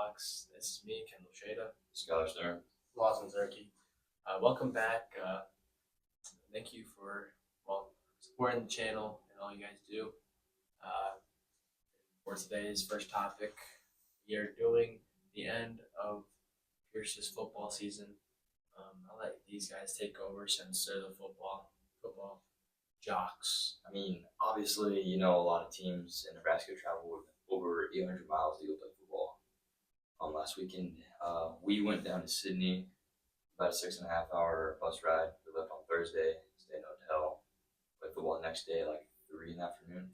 Talks. This is me, Kendall Shada. Skylar Stern. Lawson Zerke. Welcome back. Thank you for supporting the channel and all you guys do. For today's first topic, we are doing the end of Pierce's football season. I'll let these guys take over since they're the football jocks. I mean, obviously, a lot of teams in Nebraska travel over 800 miles to go play football. Last weekend, we went down to Sydney, about a 6.5-hour bus ride. We left on Thursday, stayed in a hotel, played football the next day, like 3 in the afternoon.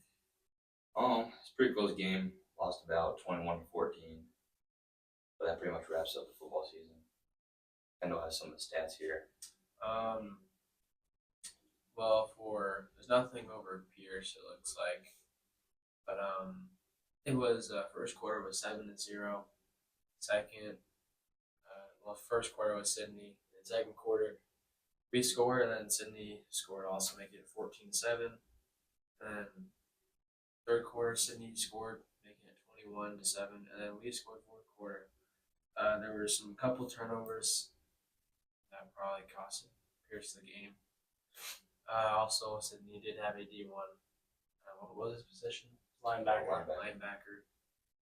It's a pretty close game. Lost about 21-14. But that pretty much wraps up the football season. Kendall has some of the stats here. There's nothing over Pierce, it looks like. But it was first quarter was 7-0. First quarter was Sydney. The second quarter, we scored, and then Sydney scored also, making it 14-7. And third quarter, Sydney scored, making it 21-7, and then we scored fourth quarter. There were some couple turnovers that probably cost Pierce the game. Also, Sydney did have a D1. What was his position? Linebacker.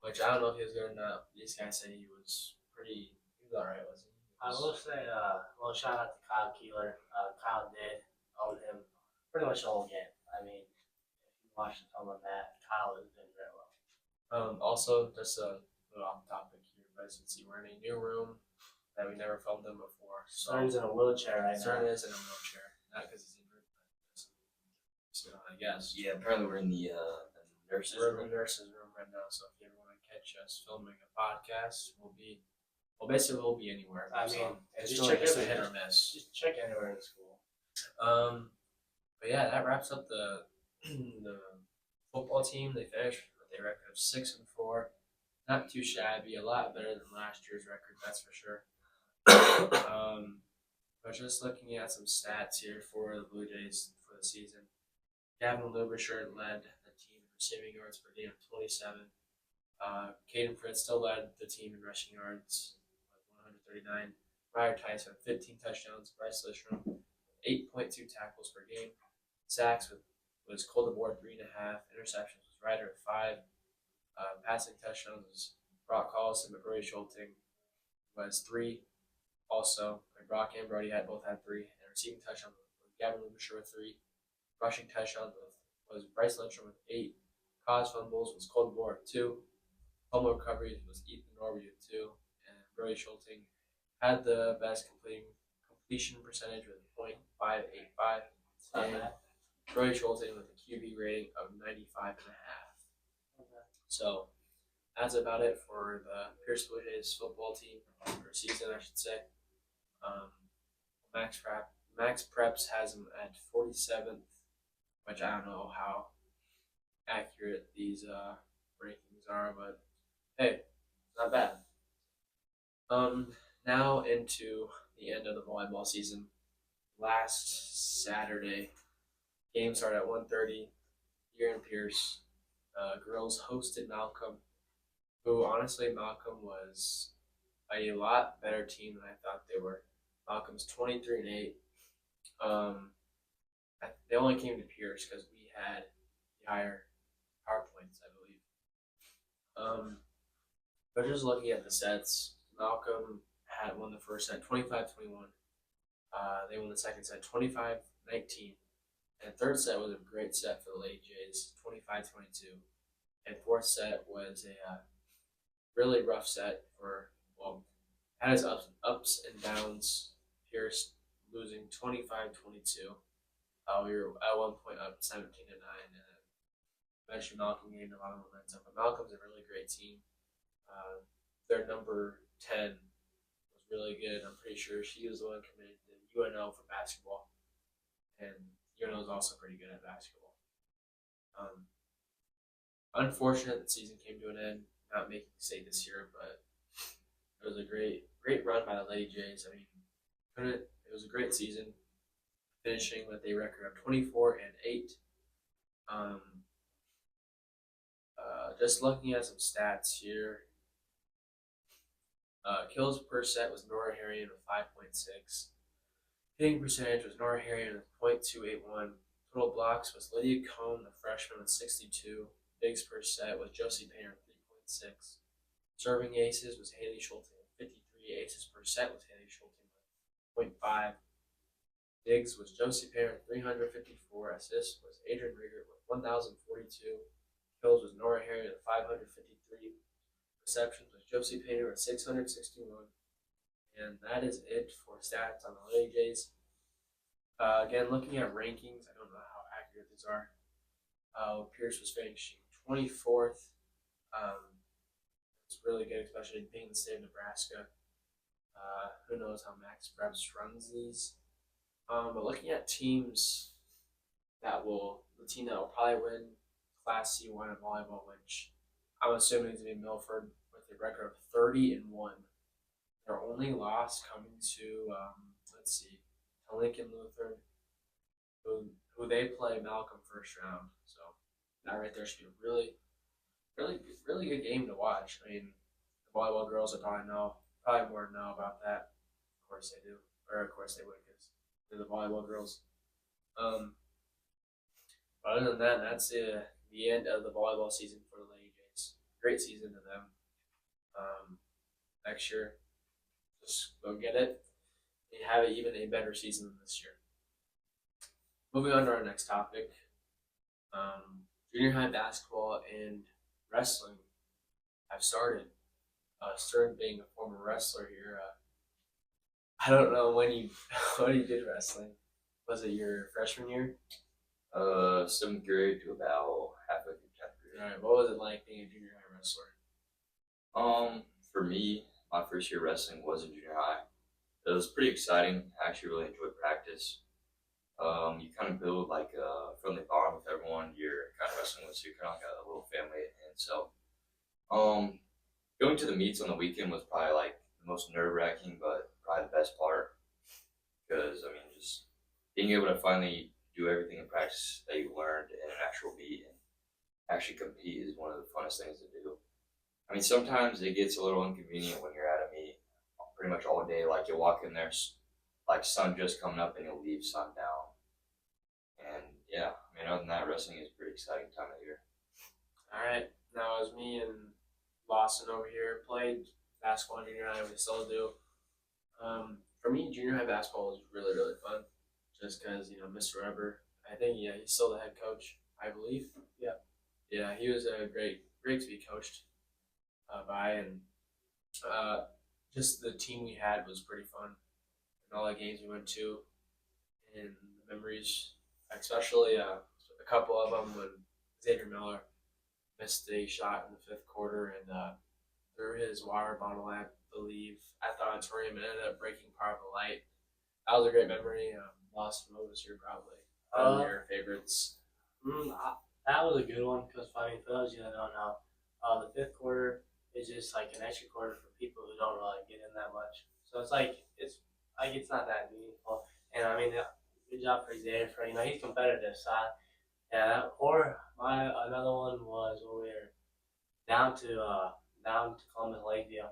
Which I don't know if he was good or not. These guys say he was alright, wasn't he? I will say, shout out to Kyle Keeler. Kyle did own him pretty much the whole game. I mean, if you watch the film of that, Kyle has been very well. Also, just a little off topic here, but as you can see, we're in a new room that we never filmed in before. Stern's in a wheelchair right now. Stern is in a wheelchair, not because he's injured, but I guess. Yeah, apparently we're in the nurses' We're in room. the nurses' room right now, so if you ever want to catch us filming a podcast, basically we'll be anywhere. I mean, it's just really check just a everything. hit or miss. Just check anywhere in the school. But yeah, that wraps up the football team. They finished with a record of 6-4. Not too shabby, a lot better than last year's record, that's for sure. But just looking at some stats here for the Blue Jays for the season. Gavin Lubershirt led the team in receiving yards per game of 27. Caden Fritz still led the team in rushing yards with 139. Ryder Tice had 15 touchdowns. Bryce Lishram 8.2 tackles per game. Sacks was Coldemore 3.5. Interceptions was Ryder at 5. Passing touchdowns was Brock Collison, but Brody Schulting was 3. Also, Brock and Brody both had 3. And receiving touchdowns was Gavin Lubershirt with 3. Rushing touchdowns was Bryce Lindstrom with 8. Cause fumbles was Coldemore with 2. Fumble recoveries was Ethan Norby with 2. And Brody Schulting had the best completion percentage with .585. And Brody Schulting with a QB rating of 95.5. So that's about it for the Pierce Blue Jays football team, or season, I should say. Max Preps has him at 47th, which I don't know how accurate these rankings are, but hey, not bad. Now into the end of the volleyball season. Last Saturday, game started at 1:30 here in Pierce. Girls hosted Malcolm, who honestly Malcolm was a lot better team than I thought they were. Malcolm's 23-8. They only came to Pierce because we had the higher power points, I believe. But just looking at the sets, Malcolm had won the first set 25-21. They won the second set 25-19. And third set was a great set for the Lady Jays, 25-22. And fourth set was a really rough set had its ups and downs. Pierce losing 25-22. We were at one point up 17-9, and then eventually Malcolm gained a lot of momentum. But Malcolm's a really great team. Their number 10 was really good. I'm pretty sure she was the one committed to UNO for basketball, and UNO is also pretty good at basketball. Unfortunate the season came to an end. Not making the state this year, but it was a great run by the Lady Jays. I mean, it was a great season, finishing with a record of 24-8. Just looking at some stats here, Kills per set was Nora Harrion with 5.6. Hitting percentage was Nora Harrion with .281. Total blocks was Lydia Cohn, the freshman, with 62. Bigs per set was Josie Painter with 3.6. Serving aces was Haley Schulte with 53. Aces per set was Haley Schulte with .5. Digs was Josie Painter with 354. Assists was Adrian Rieger with 1,042. Kills was Nora Harrion with 553. Receptions was Josie Painter with 661. And that is it for stats on the Lady Jays. Again, looking at rankings, I don't know how accurate these are. Pierce was finishing 24th. It's really good, especially being in the state of Nebraska. Who knows how Max Preps runs these. But looking at teams the team that will probably win Class C1 in volleyball, which I'm assuming is going to be Milford with a record of 30-1. Their only loss coming to to Lincoln Lutheran, who they play Malcolm first round. So that right there should be a really good game to watch. I mean, the volleyball girls would probably more know about that. Of course they do, or of course they would, because they're the volleyball girls. But other than that, that's the end of the volleyball season for the Lady Jays. Great season to them. Next year, just go get it. And have even a better season than this year. Moving on to our next topic, junior high basketball and wrestling have started. Stern being a former wrestler here, I don't know when you did wrestling. Was it your freshman year? 7th grade to about halfway through 10th grade. All right. What was it like being a junior high wrestler? For me, my first year wrestling was in junior high. It was pretty exciting. I actually really enjoyed practice. You kind of build like a friendly bond with everyone you're kind of wrestling with, so you're kind of like a little family. And so, going to the meets on the weekend was probably like the most nerve-wracking, but probably the best part, because I mean, just being able to finally do everything in practice that you learned in an actual meet and actually compete is one of the funnest things to do. I mean, sometimes it gets a little inconvenient when you're at a meet pretty much all day. Like you walk in there, like sun just coming up, and you'll leave sundown. And yeah, I mean, other than that, wrestling is a pretty exciting time of year. All right. Now, as me and Lawson over here played basketball in junior high, we still do. For me, junior high basketball was really fun, just because Mr. Weber. I think he's still the head coach, I believe. Yeah. Yeah, he was a great to be coached by, and just the team we had was pretty fun, and all the games we went to, and the memories, especially a couple of them when Xavier Miller missed a shot in the 5th quarter and threw his water bottle at the auditorium and ended up breaking part of the light. That was a great memory. Lost what was your probably one of your favorites? That was a good one because, I mean, for those of you that don't know, the 5th quarter is just like an extra quarter for people who don't really get in that much. So it's not that meaningful. And I mean, good job for Xavier for he's competitive. So another one was when we were down to Columbus Lakeview,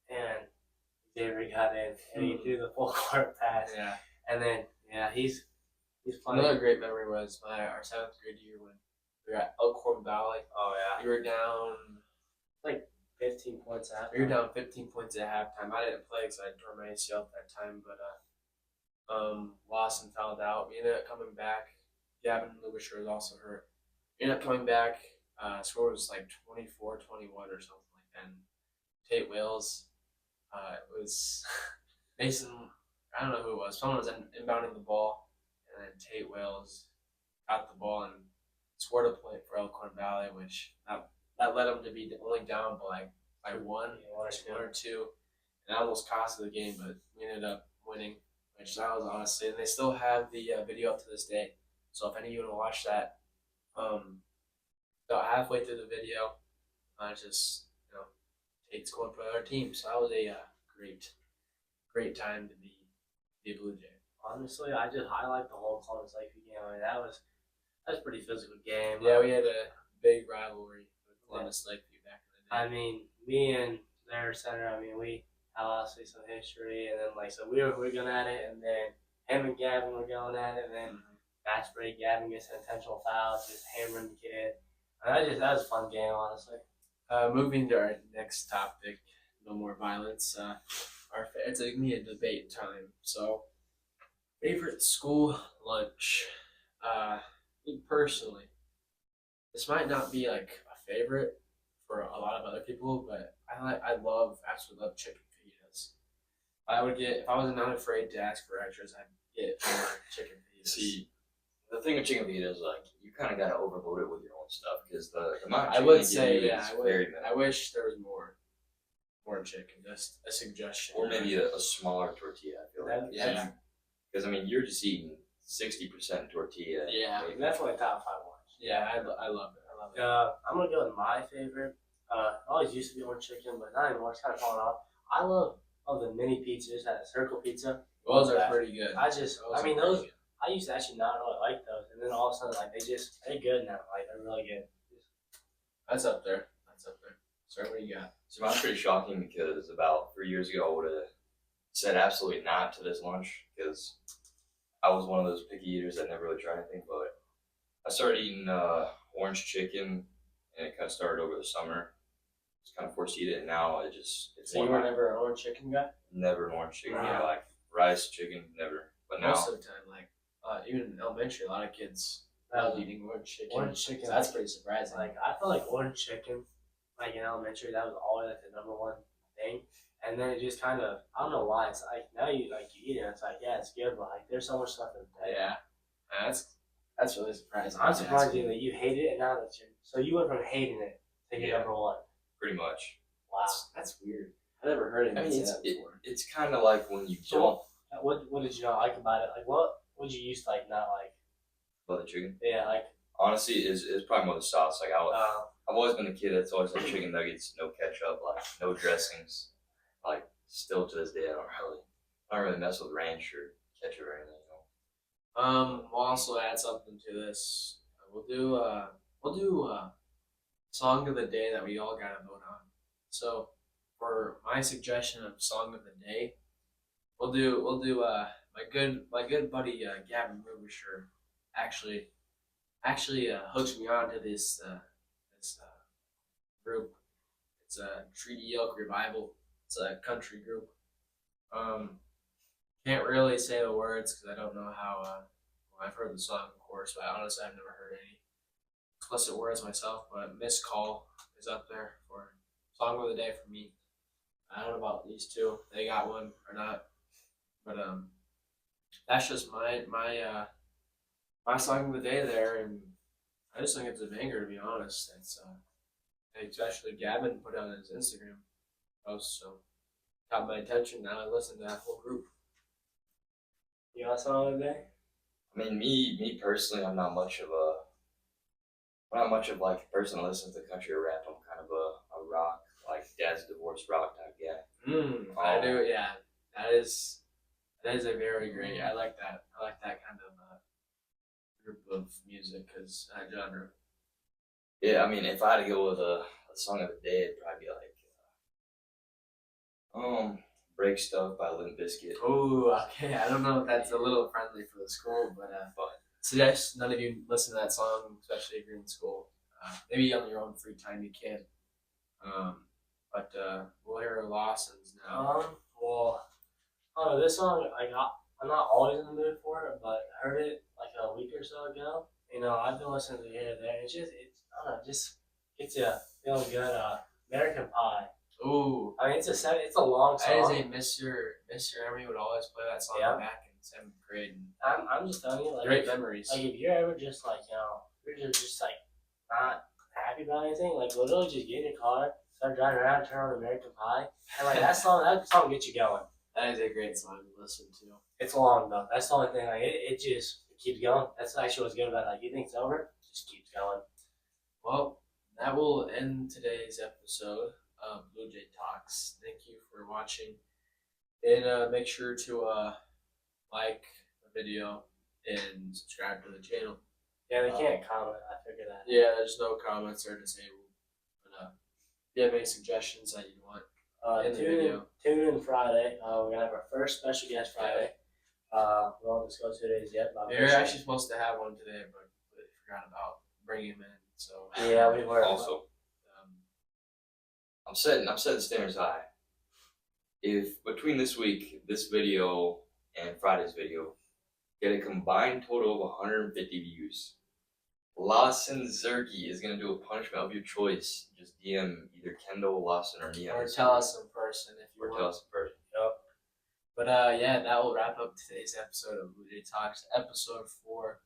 and Xavier got in and he threw the full court pass. Yeah. And then he's playing. Another great memory was our 7th grade year when we were at Elkhorn Valley. Oh yeah. We were down 15 points at halftime. We were down 15 points at halftime. I didn't play because I tore my ACL at that time, but Lawson fouled out. We ended up coming back. Gavin Lubisher was also hurt. We ended up coming back. Score was like 24-21 or something like that. And Tate Wales, it was Mason. I don't know who it was. Someone was inbounding the ball, and then Tate Wales got the ball and scored a point for Elkhorn Valley, which that led them to be only down by one or two, and that almost cost the game. But we ended up winning, which that was honestly. And they still have the video up to this day. So if any of you want to watch that, about halfway through the video, just Tate's going for our team. So that was a great time to be a Blue Jay. Honestly, I like the whole Columbus Lakeview game. I mean, that was a pretty physical game. Yeah, we had a big rivalry with Columbus Lakeview back in the day. I mean, me and their center. I mean, we have obviously some history, and then so we were going at it, and then him and Gavin were going at it, and then match break, Gavin gets an intentional foul, just hammering the kid. And that was a fun game, honestly. Moving to our next topic, no more violence. It's gonna be a debate time. So, favorite school lunch. Me personally, this might not be like a favorite for a lot of other people, but absolutely love chicken fajitas. I would get if I was not afraid to ask for extras, I'd get more chicken fajitas. See, the thing with chicken fajitas is like you kind of gotta overload it with your own stuff because the amount of I chicken would they say, give you yeah, is very minimal. I wish there was more chicken. Just a suggestion. Or maybe a smaller tortilla. I feel like. Yeah. Because I mean, you're just eating 60% tortilla. Yeah. Maybe. Definitely top 5 lunch. Yeah, I love it. I love it. I'm gonna go with my favorite. I always used to be orange chicken, but not anymore. It's kind of falling off. I love the mini pizzas, that circle pizza. Those are pretty good. Those. I used to actually not really like those, and then all of a sudden, they're good now. Like they're really good. That's up there. So what do you got? So mine's pretty shocking because about 3 years ago I would have said absolutely not to this lunch because I was one of those picky eaters that never really tried anything. But I started eating orange chicken, and it kind of started over the summer. Just kind of forced to eat it, and now it's. So you were never an orange chicken guy? Never an orange chicken. Wow. Yeah, like rice, chicken, never. But now Most of the time, like even in elementary, a lot of kids love eating orange chicken. Orange chicken. So that's pretty surprising. Like I feel like orange chicken, like in elementary, that was always like the number one thing. And then it just kind of, I don't know why. It's like now you eat it, and it's like it's good, but like there's so much stuff in it. Yeah, that's really surprising. I'm surprised that you hate it, and now that so you went from hating it to your number one. pretty much. Wow, that's weird. I never heard anyone say that before. It's kind of like when you So don't. what did you not like about it? Like what you used to not like? About the chicken. Yeah, like Honestly, it's probably more the sauce. Like I've always been a kid that's always had chicken nuggets, no ketchup, like no dressings. Like still to this day, I don't really mess with ranch or ketchup or anything. We'll also add something to this. We'll do song of the day that we all gotta vote on. So for my suggestion of song of the day, we'll do my good buddy Gavin Rubersher actually hooked me on to this group. It's a Treaty Oak Revival. It's a country group. Can't really say the words because I don't know how. Well, I've heard the song, of course, but honestly, I've never heard any explicit words myself. But Miss Call is up there for song of the day for me. I don't know about these two; if they got one or not. But that's just my song of the day there, and I just think it's a banger to be honest. It's especially Gavin put on his Instagram post, so caught my attention. Now I listen to that whole group. You got a song of the day? I mean, me personally, I'm not much of like a person that listens to country or rap. I'm kind of a rock, like Dad's Divorce rock type guy. I do, yeah. That is a very great. I like that. I like that kind of group of music as a genre. Yeah, I mean, if I had to go with a song of the day, it'd probably be like Break Stuff by Limp Bizkit. Oh, okay. I don't know if that's a little friendly for the school, but suggest none of you listen to that song, especially if you're in school. Maybe on your own free time you can. But we'll hear Lawson's now. Well, this song I'm not always in the mood for it, but I heard it like a week or so ago. I've been listening to it here and there. It's I don't know, just gets you feeling good. American Pie. Ooh. I mean, it's a long song. I Mr. Emery would always play that song back in 7th grade. And I'm just telling you, like, great memories. Like, if you're ever just like, you're just like not happy about anything, like, literally just get in your car, start driving around, turn on American Pie, and like that song gets you going. That is a great song to listen to. It's long though. That's the only thing. Like, it keeps going. That's actually what's good about it. Like, you think it's over, it just keeps going. Well, that will end today's episode of Bluejay Talks. Thank you for watching, and make sure to like the video and subscribe to the channel. Yeah, they can't comment. I figured that. Yeah, there's no comments or disabled. But if you have any suggestions that you want In the video. Tune in Friday. We're gonna have our first special guest Friday. We won't disclose who it is yet. But We were actually supposed to have one today, but we forgot about bringing him in. So yeah, we were. Also, I'm setting standards high. If between this week, this video, and Friday's video, get a combined total of 150 views, Lawson Zerke is gonna do a punishment of your choice. Just DM either Kendall, Lawson, or me. or tell us in person if you Or want. tell us in person. Yep. But yeah, that will wrap up today's episode of Bluejay Talks, episode 4.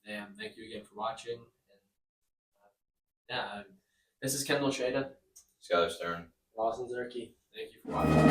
Thank you again for watching. And this is Kendall Shada. Skylar Stern. Lawson Zerke. Thank you for watching.